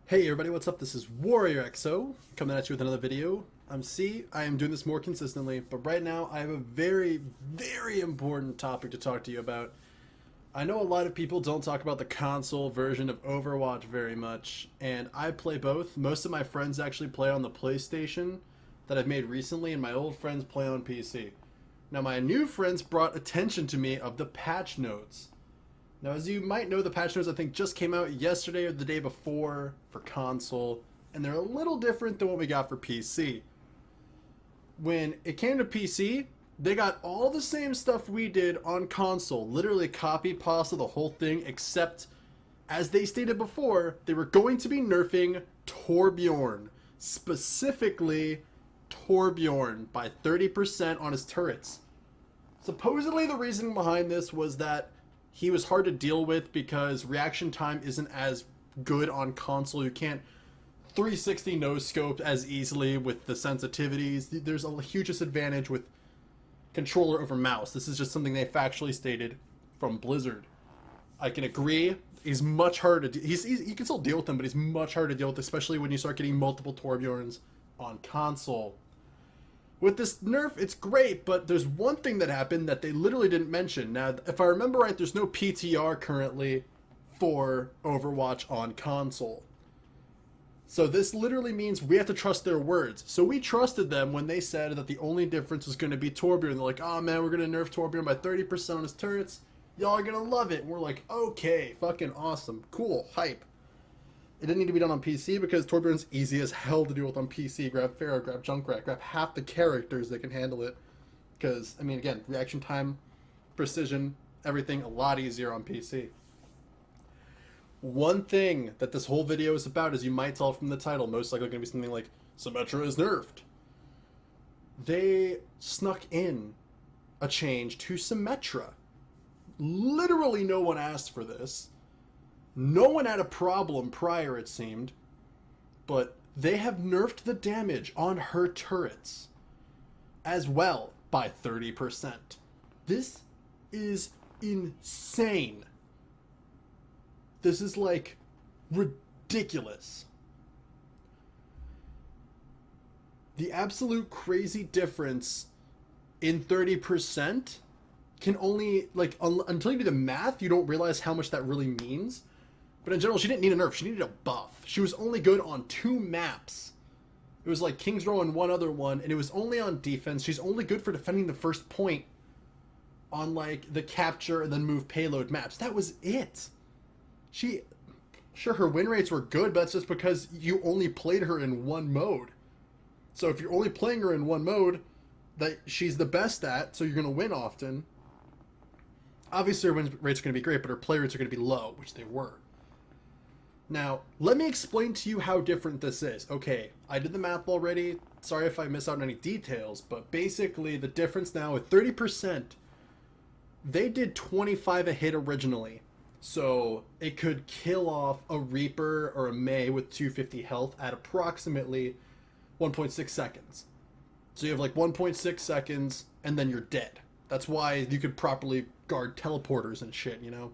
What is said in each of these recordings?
Hey everybody, what's up? This is WarriorExo coming at you with another video. I'm C. I am doing this more consistently, but right now I have a very, very important topic to talk to you about. I know a lot of people don't talk about the console version of Overwatch very much, and I play both. Most of my friends actually play on the PlayStation that I've made recently, and my old friends play on PC. Now my new friends brought attention to me of the patch notes. Now, as you might know, the patch notes I think just came out yesterday or the day before for console, and they're a little different than what we got for PC. When it came to PC, they got all the same stuff we did on console, literally copy pasta the whole thing, except, as they stated before, they were going to be nerfing Torbjorn, specifically Torbjorn, by 30% on his turrets. Supposedly the reason behind this was that he was hard to deal with because reaction time isn't as good on console. You can't 360 no-scope as easily with the sensitivities. There's a huge disadvantage with controller over mouse. This is just something they factually stated from Blizzard. I can agree. He's much harder to... you can still deal with him, but he's much harder to deal with, especially when you start getting multiple Torbjorns on console. With this nerf, it's great, but there's one thing that happened that they literally didn't mention. Now, if I remember right, there's no PTR currently for Overwatch on console. So this literally means we have to trust their words. So we trusted them when they said that the only difference was going to be Torbjorn. They're like, oh man, we're going to nerf Torbjorn by 30% on his turrets. Y'all are going to love it. And we're like, okay, fucking awesome. Cool, hype. It didn't need to be done on PC because Torbjorn's easy as hell to deal with on PC. Grab Pharaoh, grab Junkrat, grab half the characters that can handle it. Because, I mean, again, reaction time, precision, everything a lot easier on PC. One thing that this whole video is about, as you might tell from the title, most likely going to be something like, Symmetra is nerfed. They snuck in a change to Symmetra. Literally no one asked for this. No one had a problem prior, it seemed, but they have nerfed the damage on her turrets as well by 30%. This is insane. This is like ridiculous. The absolute crazy difference in 30% can only, like, until you do the math, you don't realize how much that really means. But in general, she didn't need a nerf. She needed a buff. She was only good on 2 maps. It was like King's Row and one other one, and it was only on defense. She's only good for defending the first point on, like, the capture and then move payload maps. That was it. Sure, her win rates were good, but that's just because you only played her in one mode. So if you're only playing her in one mode that she's the best at, so you're going to win often, obviously her win rates are going to be great, but her play rates are going to be low, which they were. Now, let me explain to you how different this is. Okay, I did the math already. Sorry if I miss out on any details, but basically the difference now with 30%, they did 25 a hit originally. So it could kill off a Reaper or a Mei with 250 health at approximately 1.6 seconds. So you have like 1.6 seconds and then you're dead. That's why you could properly guard teleporters and shit, you know?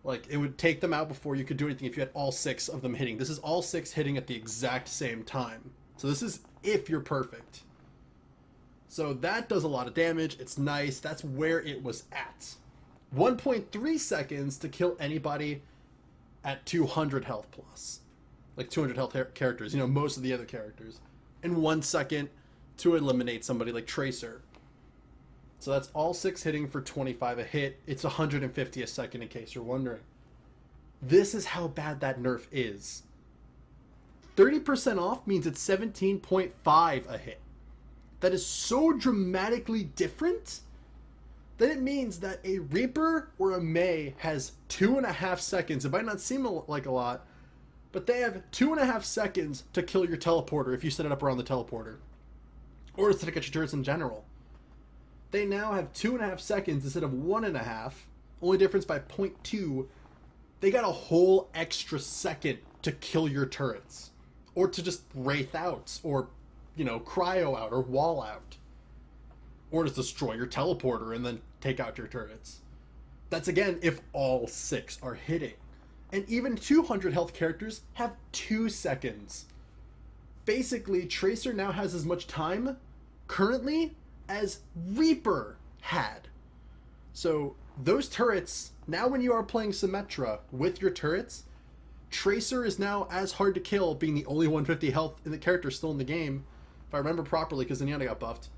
Like, it would take them out before you could do anything if you had all 6 of them hitting. This is all 6 hitting at the exact same time. So this is if you're perfect. So that does a lot of damage. It's nice. That's where it was at. 1.3 seconds to kill anybody at 200 health plus. Like 200 health characters, you know, most of the other characters. And 1 second to eliminate somebody like Tracer. So that's all 6 hitting for 25 a hit. It's 150 a second in case you're wondering. This is how bad that nerf is. 30% off means it's 17.5 a hit. That is so dramatically different that it means that a Reaper or a Mei has 2.5 seconds. It might not seem like a lot, but they have 2.5 seconds to kill your teleporter if you set it up around the teleporter. Or to get your turrets in general. They now have 2.5 seconds instead of 1.5. Only difference by 0.2. They got a whole extra second to kill your turrets. Or to just wraith out. Or, you know, cryo out. Or wall out. Or to destroy your teleporter and then take out your turrets. That's again if all 6 are hitting. And even 200 health characters have 2 seconds. Basically, Tracer now has as much time currently as Reaper had. So those turrets, now when you are playing Symmetra with your turrets, Tracer is now as hard to kill, being the only 150 health in the character still in the game, if I remember properly, because Zenyatta got buffed.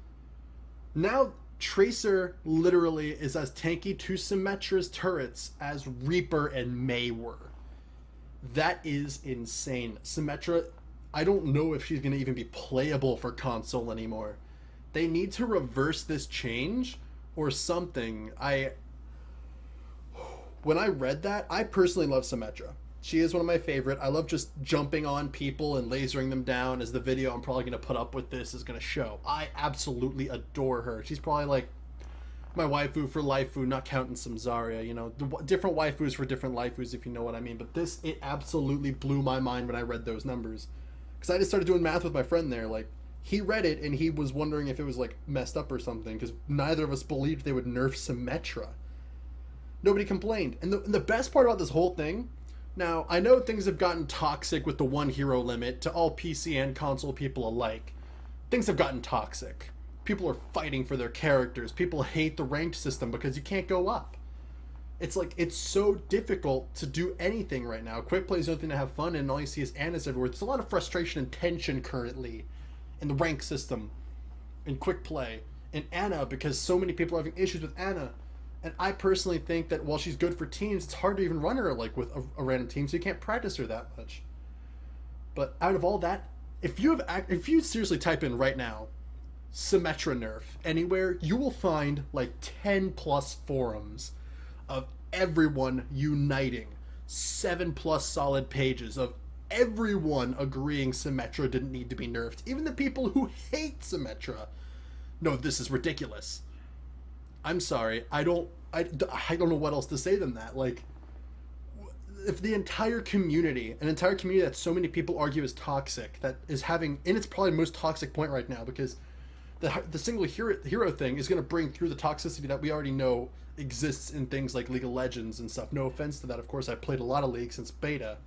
Now Tracer literally is as tanky to Symmetra's turrets as Reaper and Mei were. That is insane. Symmetra, I don't know if she's going to even be playable for console anymore. They need to reverse this change or something. When I read that, I personally love Symmetra. She is one of my favorite. I love just jumping on people and lasering them down, as the video I'm probably going to put up with this is going to show. I absolutely adore her. She's probably like my waifu for laifu, not counting some Zarya, you know, different waifus for different laifus, if you know what I mean. But this, it absolutely blew my mind when I read those numbers. Because I just started doing math with my friend there. Like, he read it and he was wondering if it was like messed up or something, because neither of us believed they would nerf Symmetra. Nobody complained. And the best part about this whole thing, now, I know things have gotten toxic with the one hero limit to all PC and console people alike. Things have gotten toxic. People are fighting for their characters. People hate the ranked system because you can't go up. It's like, it's so difficult to do anything right now. Quick play is the only thing to have fun in, and all you see is Annas everywhere. There's a lot of frustration and tension currently in the rank system, in quick play, in Ana, because so many people are having issues with Ana. And I personally think that while she's good for teams, it's hard to even run her like with a random team, so you can't practice her that much. But out of all that, if you seriously type in right now, Symmetra Nerf anywhere, you will find like 10 plus forums of everyone uniting, 7 plus solid pages of everyone agreeing Symmetra didn't need to be nerfed. Even the people who hate Symmetra, no, this is ridiculous. I'm sorry, I don't know what else to say than that. Like, if the entire community, an entire community that so many people argue is toxic, that is having, and it's probably the most toxic point right now, because the single hero thing is going to bring through the toxicity that we already know exists in things like League of Legends and stuff. No offense to that, of course, I've played a lot of League since beta,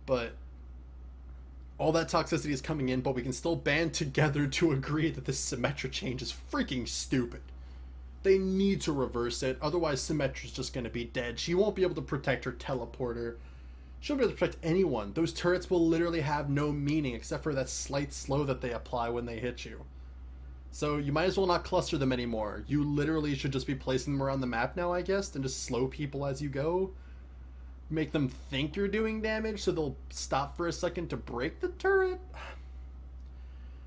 but all that toxicity is coming in, but we can still band together to agree that this Symmetra change is freaking stupid. They need to reverse it, otherwise Symmetra's just going to be dead. She won't be able to protect her teleporter. She won't be able to protect anyone. Those turrets will literally have no meaning except for that slight slow that they apply when they hit you. So you might as well not cluster them anymore. You literally should just be placing them around the map now, I guess, and just slow people as you go. Make them think you're doing damage so they'll stop for a second to break the turret.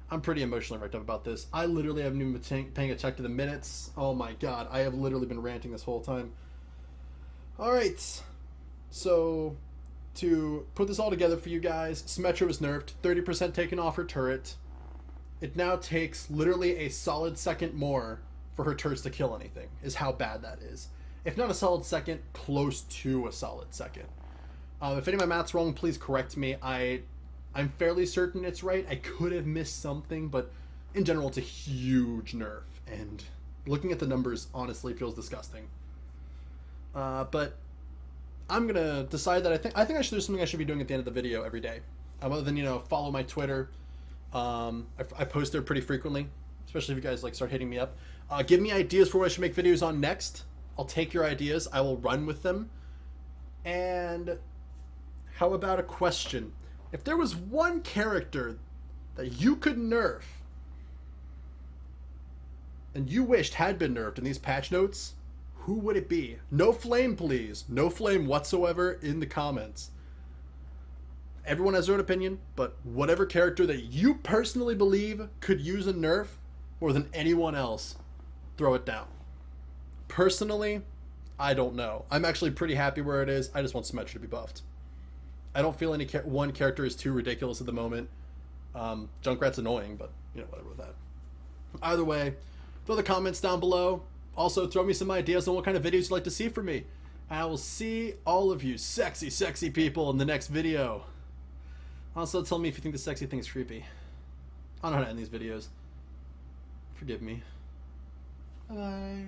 I'm pretty emotionally worked up about this. I literally haven't even been paying a check to the minutes. Oh my god, I have literally been ranting this whole time. Alright, so to put this all together for you guys, Symmetra was nerfed, 30% taken off her turret. It now takes literally a solid second more for her turrets to kill anything, is how bad that is. If not a solid second, close to a solid second. If any of my math's wrong, please correct me. I'm fairly certain it's right. I could have missed something, but in general, it's a huge nerf. And looking at the numbers, honestly, feels disgusting. But I'm gonna decide that I think there's something I should be doing at the end of the video every day. Other than, you know, follow my Twitter. I post there pretty frequently, especially if you guys like start hitting me up. Give me ideas for what I should make videos on next. I'll take your ideas. I will run with them. And how about a question? If there was one character that you could nerf and you wished had been nerfed in these patch notes, who would it be? No flame, please. No flame whatsoever in the comments. Everyone has their own opinion, but whatever character that you personally believe could use a nerf more than anyone else, throw it down. Personally, I don't know. I'm actually pretty happy where it is. I just want Symmetra to be buffed. I don't feel any one character is too ridiculous at the moment. Junkrat's annoying, but, you know, whatever with that. Either way, throw the comments down below. Also, throw me some ideas on what kind of videos you'd like to see from me. And I will see all of you sexy, sexy people in the next video. Also, tell me if you think the sexy thing is creepy. I don't know how to end these videos. Forgive me. Bye-bye.